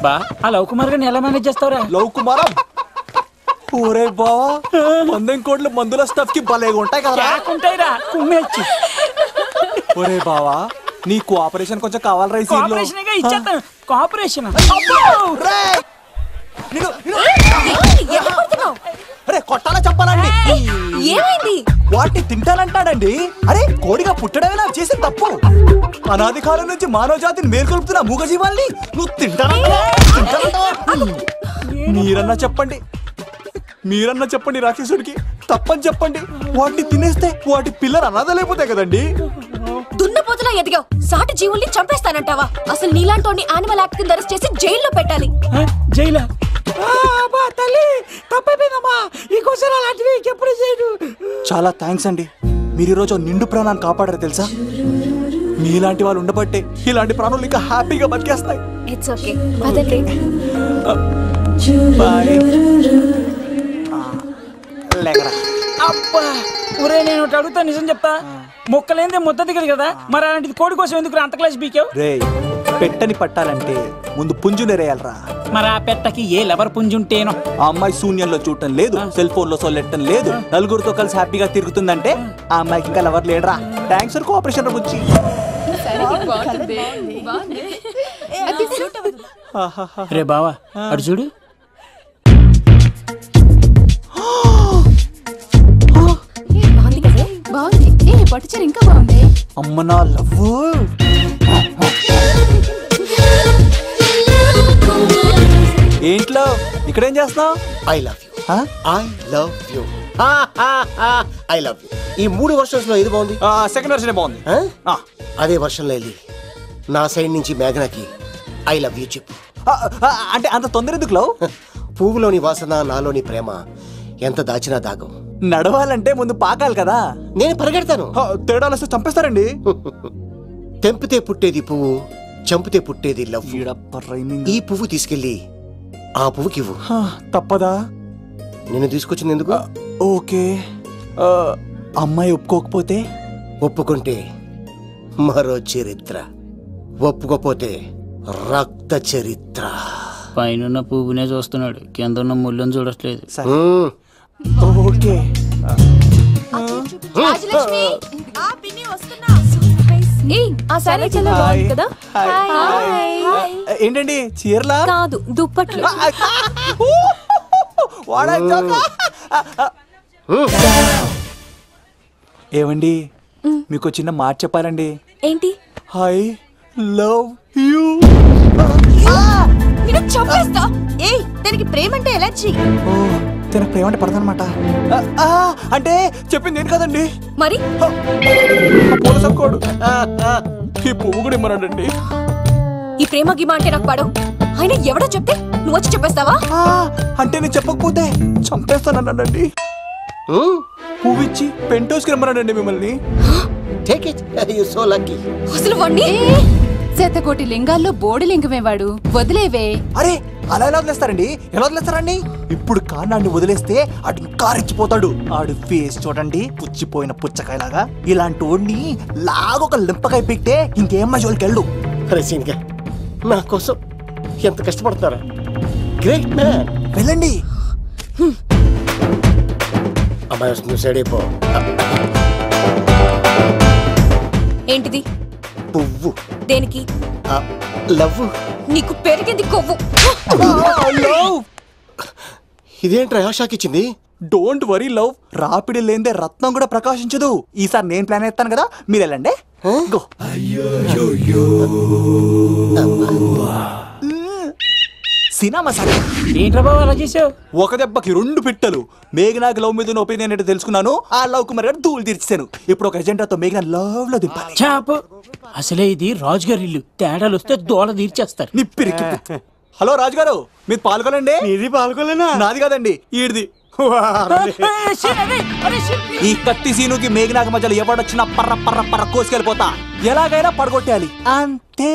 బా ఆ లవ్ కుమార్ గారిని ఎలా మేనేజ్ చేస్తావురా? లవ్ కుమారా? ఓరే బావా, 100 కోట్ల మందుల స్టఫ్ కి భలేగా ఉంటాయి కదా. ఉంటాయిరా కుమ్మేచ్చి. ఒరే బావా, నీ కోఆపరేషన్ కొంచెం కావాలి రైస్. కోఆపరేషన్ ఇచ్చేస్తాను. కోఆపరేషన్ అరే కొట్టాలా చెప్పాలండి? ఏమైంది? వాటిని తింటానంటాడండి. అరే కోడిగా పుట్టడమే నాకు చేసిన తప్పు. అనాది కాలం నుంచి మానవ జాతిని మేల్కొల్పుతున్న మూగజీవాల్ని నువ్వు తింటానంటా? మీరన్నా చెప్పండి రాక్షసుడికి. తప్పని చెప్పండి. వాటిని తినేస్తే వాటి పిల్లలు అనాథలైపోతాయి కదండి. దున్నపోతులా ఎదిగావు, సాటి జీవుల్ని చంపేస్తానంటావా? అసలు నీలాంటి యానిమల్ యాక్ట్ కింద అరెస్ట్ చేసి జైల్లో పెట్టాలి. జైలా? తల్లి తప్పైపోయిందమ్మా, ఇంకోసారి అలాంటివి ఎప్పుడు చేయడు. చాలా థ్యాంక్స్ అండి. మీరు ఈరోజు నిండు ప్రాణాన్ని కాపాడారు తెలుసా. మీలాంటి వాళ్ళు ఉండబట్టే ఇలాంటి ప్రాణులు ఇంకా హ్యాపీగా బతికేస్తాయి. ఇట్స్ ఓకే, వదలండి. అబ్బా ఒరే, నేను అడుగుతా, నిజం చెప్తా. మొక్కలేందే ముద్ద దిగదు కదా, మరి అలాంటిది కోడి కోసం ఎందుకు అంత క్లాస్ బీకావు? రే, పెట్టని పట్టాలంటే ముందు పుంజు నెరేయాలరా. మరి ఆ పెట్టకి ఏ లవర్ పుంజుంటేనో. ఆ అమ్మాయి శూన్యంలో చూడటం లేదు, సెల్ ఫోన్ లో సొల్లెట్టడం లేదు, నలుగురితో కలిసి హ్యాపీగా తిరుగుతుందంటే ఆ అమ్మాయికి ఇంకా లవర్ లేడరా. థ్యాంక్స్ ఫర్ కోఆపరేషన్ గురించి. రే బావా, అడు చూడు. పట్టుచీర ఇంకా బాగుంది. అమ్మ నా లవ్. ఏంట్లో ఇక్కడేం చేస్తున్నావు? I love you. I love you. I love you. ఈ 3 వర్షన్స్ లో ఏది బాగుంది? సెకండ్ వర్షన్ బాగుంది. అదే వర్షంలో వెళ్ళి నా సైడ్ నుంచి మేఘనాకి ఐ లవ్ యూ చెప్పు. అంటే అంత తొందర ఎందుకు లవ్? పువ్వులోని వాసన, నాలోని ప్రేమ ఎంత దాచినా దాగం. నడవాలంటే ముందు పాకాలి కదా. నేను పరిగెడతాను. తేడాలు వస్తే చంపేస్తారండి. తెంపితే పుట్టేది పువ్వు, చంపితే పుట్టేది లవ్. ఈ పువ్వు తీసుకెళ్ళి ఆ పువ్వుకి ఇవ్వు. తప్పదా? నిన్ను తీసుకొచ్చింది ఎందుకు? ఓకే. అమ్మాయి ఒప్పుకోకపోతే? ఒప్పుకుంటే మరో చరిత్ర, ఒప్పుకోపోతే రక్త చరిత్ర. పైన పువ్వునే చూస్తున్నాడు, కింద ఉన్న ముళ్ళని చూడట్లేదు. ఓకే. ఏంటండి చీరలా? కాదు, దుప్పట్లు. ఏమండి, మీకు చిన్న మాట చెప్పాలండి. ఏంటి? I love you. చంపేస్తా. ఏయ్, దానికి ప్రేమ అంటే ఎలర్జీ. తనకు ప్రేమ అంటే పడదనమాట. అంటే చెప్పింది నేను కదండి. మరి కోడు ఈ పువ్వు కూడా ఇమ్మన్నాడండి. ఈ ప్రేమ గిమ అంటే నాకు పడవు. అయినా ఎవడో చెప్తే నువ్వు వచ్చి చెప్పేస్తావా? అంటే నేను చెప్పకపోతే చంపేస్తానన్నాడండి. పువ్వు ఇచ్చి పెంటోస్కి రమ్మన్నాడండి మిమ్మల్ని. అసలు వాణ్ణి శతకోటి లింగాల్లో బోడి లింగమేవాడు, వదిలేవే. అరే అలా ఎలా వదిలేస్తారండి? ఎలా వదిలేస్తారండి? ఇప్పుడు కాన్నాడిని వదిలేస్తే అటు ఇంకా రెచ్చిపోతాడు. ఆడు ఫేస్ చూడండి, పుచ్చిపోయిన పుచ్చకాయలాగా. ఇలాంటి వాడిని లాగొక లింపకాయ పెట్టే ఇంకేం మజోలికి వెళ్ళు. నా కోసం ఎంత కష్టపడతారా? Great man. వెళ్ళండి. అమ్మాయి వస్తుంది, సైడ్ అయిపో. ఏంటిది? పువ్వు. దేనికి? లవ్. నీకు పెరిగింది కొవ్వు. ఇదేంట్రా షాక్ ఇచ్చింది? డోంట్ వరీ లవ్, రాపిడి లేదే రత్నం కూడా ప్రకాశించదు. ఈసారి నేను ప్లాన్ ఎత్తాను కదా, మీరు వెళ్ళండి. సినిమా సరే. ఏంట్రా బాబు అలా చేసావు? ఒక దెబ్బకి 2 పిట్టలు. మేఘనాకి లవ్ మీద ఒపీనియన్ ఏంటో తెలుసుకున్నాను. ఆ లవ్ కుమార్ గారు ధూళి తీర్చాను. ఇప్పుడు ఒక ఎజెండాతో మేఘనా లవ్ లో దింపాలి. చాపు. అసలే ఇది రాజుగారి ఇల్లు, తేడాలు వస్తే దోళ తీర్చేస్తారు. నిప్పిరికి. హలో రాజుగారు, మీరు పాల్గొనండి. ఇది పాల్గొలేనా? నాది కాదండి, ఈడిది. ఈ కత్తి సీనుకి మేఘనాకి మధ్యలో ఎవడొచ్చినా పర్ర పర్ర పర్ర కోసుకెళ్ళిపోతా. ఎలాగైనా పడగొట్టాలి అంతే.